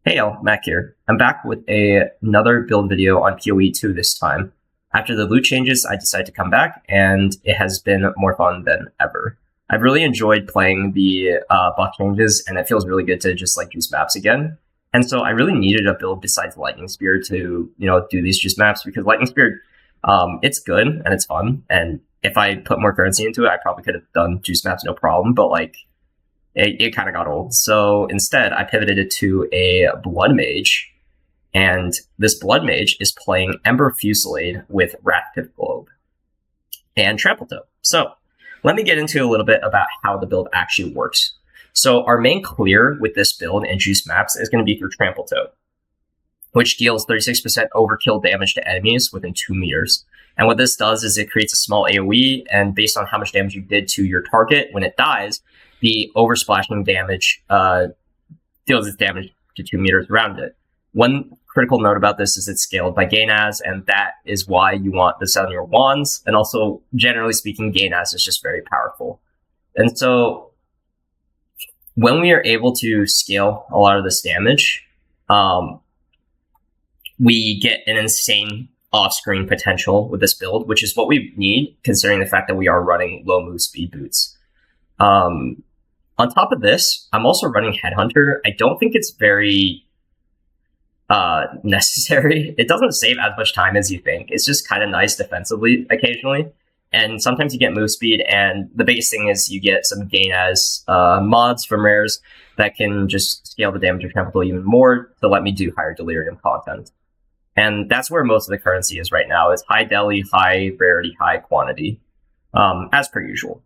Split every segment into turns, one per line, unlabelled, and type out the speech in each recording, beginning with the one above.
Hey y'all, Mac here. I'm back with another build video on PoE 2 this time. After the loot changes, I decided to come back, and it has been more fun than ever. I've really enjoyed playing the buff changes, and it feels really good to just like juice maps again. And so I really needed a build besides Lightning Spear to, do these juice maps, because Lightning Spear, it's good and it's fun. And if I put more currency into it, I probably could have done juice maps no problem, but like, it kind of got old. So instead, I pivoted it to a Blood Mage, and this Blood Mage is playing Ember Fusillade with Wrath Globe and Trample Toe. So let me get into a little bit about how the build actually works. So our main clear with this build and juice maps is going to be through Trample Toe, which deals 36% overkill damage to enemies within 2 meters. And what this does is it creates a small AoE, and based on how much damage you did to your target when it dies, the oversplashing damage deals its damage to 2 meters around it. One critical note about this is it's scaled by Gainaz, and that is why you want this on your wands. And also, generally speaking, Gainaz is just very powerful. And so, when we are able to scale a lot of this damage, we get an insane off-screen potential with this build, which is what we need, considering the fact that we are running low move speed boots. On top of this, I'm also running Headhunter. I don't think it's very necessary. It doesn't save as much time as you think. It's just kind of nice defensively occasionally. And sometimes you get move speed, and the biggest thing is you get some Gainaz mods from rares that can just scale the damage of Trample even more to let me do higher Delirium content. And that's where most of the currency is right now, is high deli, high rarity, high quantity, as per usual.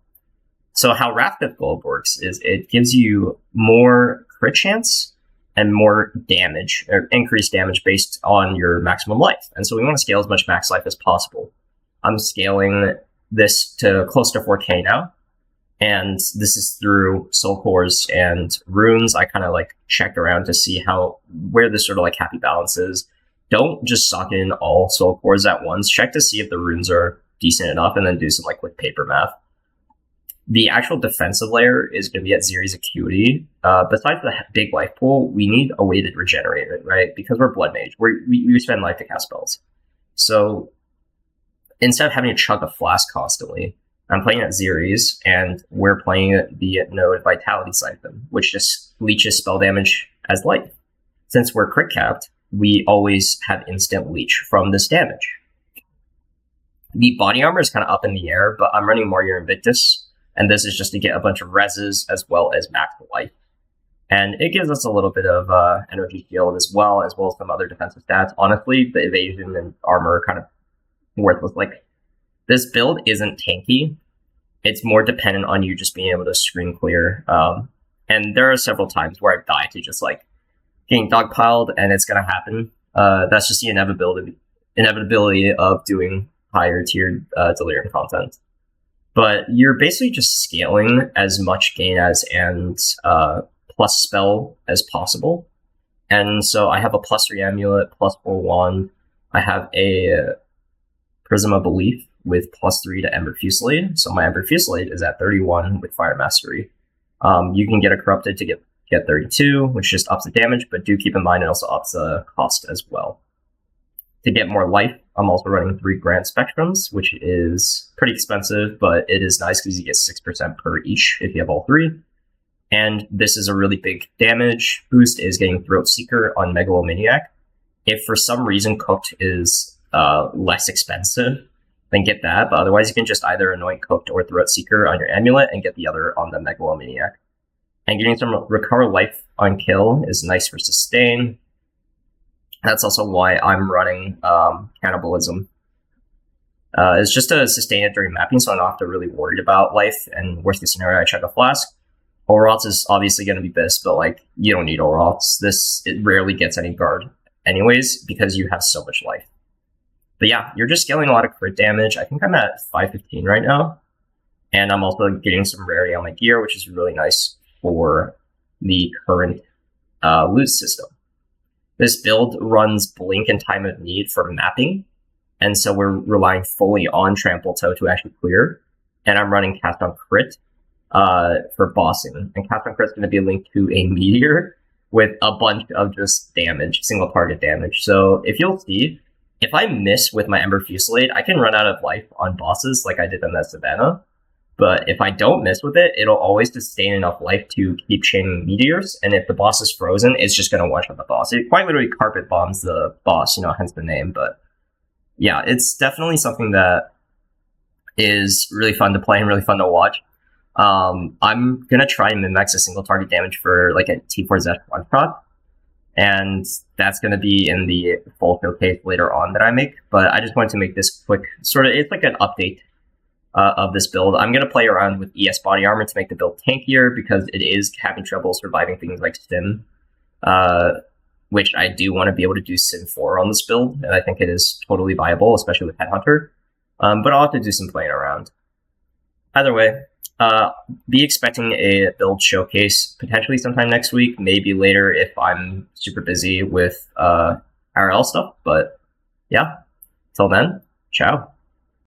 So how Wrath Globe works is it gives you more crit chance and more damage, or increased damage based on your maximum life. And so we want to scale as much max life as possible. I'm scaling this to close to 4K now, and this is through soul cores and runes. I kind of like check around to see where this sort of like happy balance is. Don't just suck in all soul cores at once. Check to see if the runes are decent enough, and then do some like quick paper math. The actual defensive layer is going to be at Ziri's Acuity. Besides the big life pool, we need a way to regenerate it, right? Because we're Blood Mage. We spend life to cast spells. So instead of having to chug a flask constantly, I'm playing at Ziri's, and we're playing the Node Vitality Siphon, which just leeches spell damage as life. Since we're crit capped, we always have instant leech from this damage. The body armor is kind of up in the air, but I'm running Warrior Invictus, and this is just to get a bunch of reses as well as max life. And it gives us a little bit of energy shield as well as some other defensive stats. Honestly, the evasion and armor are kind of worthless. Like, this build isn't tanky. It's more dependent on you just being able to screen clear. And there are several times where I've died to just like getting dogpiled, and it's going to happen. That's just the inevitability of doing higher tiered Delirium content. But you're basically just scaling as much Gainaz and plus spell as possible. And so I have a +3 amulet, +4 wand. I have a Prism of Belief with +3 to Ember Fusillade. So my Ember Fusillade is at 31 with Fire Mastery. You can get a Corrupted to get 32, which just ups the damage, but do keep in mind it also ups the cost as well. To get more life, I'm also running 3 Grand Spectrums, which is pretty expensive, but it is nice because you get 6% per each if you have all 3. And this is a really big damage boost, is getting Throat Seeker on Megalomaniac. If for some reason Cooked is less expensive, then get that, but otherwise you can just either anoint Cooked or Throat Seeker on your amulet and get the other on the Megalomaniac. And getting some Recover Life on kill is nice for sustain. That's also why I'm running Cannibalism. It's just to sustain it during mapping, so I'm not have to really worried about life, and worst case scenario, I check a flask. Oroths is obviously going to be best, but like, you don't need Oroths. It rarely gets any guard anyways, because you have so much life. But yeah, you're just scaling a lot of crit damage. I think I'm at 515 right now, and I'm also getting some rarity on my gear, which is really nice for the current loot system. This build runs Blink and Time of Need for mapping, and so we're relying fully on Trample Toe to actually clear. And I'm running Cast on Crit for bossing. And Cast on Crit is going to be linked to a Meteor, with a bunch of just damage, single target damage. So if you'll see, if I miss with my Ember Fusillade, I can run out of life on bosses like I did in that Savannah. But if I don't miss with it, it'll always sustain enough life to keep chaining meteors. And if the boss is frozen, it's just going to one-shot the boss. It quite literally carpet bombs the boss, hence the name. But yeah, it's definitely something that is really fun to play and really fun to watch. I'm going to try and min-max a single target damage for like a T4Z one-shot. And that's going to be in the full showcase later on that I make. But I just wanted to make this quick it's like an update of this build. I'm going to play around with ES body armor to make the build tankier because it is having trouble surviving things like Sim, which I do want to be able to do Sim 4 on this build, and I think it is totally viable, especially with Headhunter. But I'll have to do some playing around. Either way, be expecting a build showcase potentially sometime next week, maybe later if I'm super busy with RL stuff. But yeah, till then, ciao.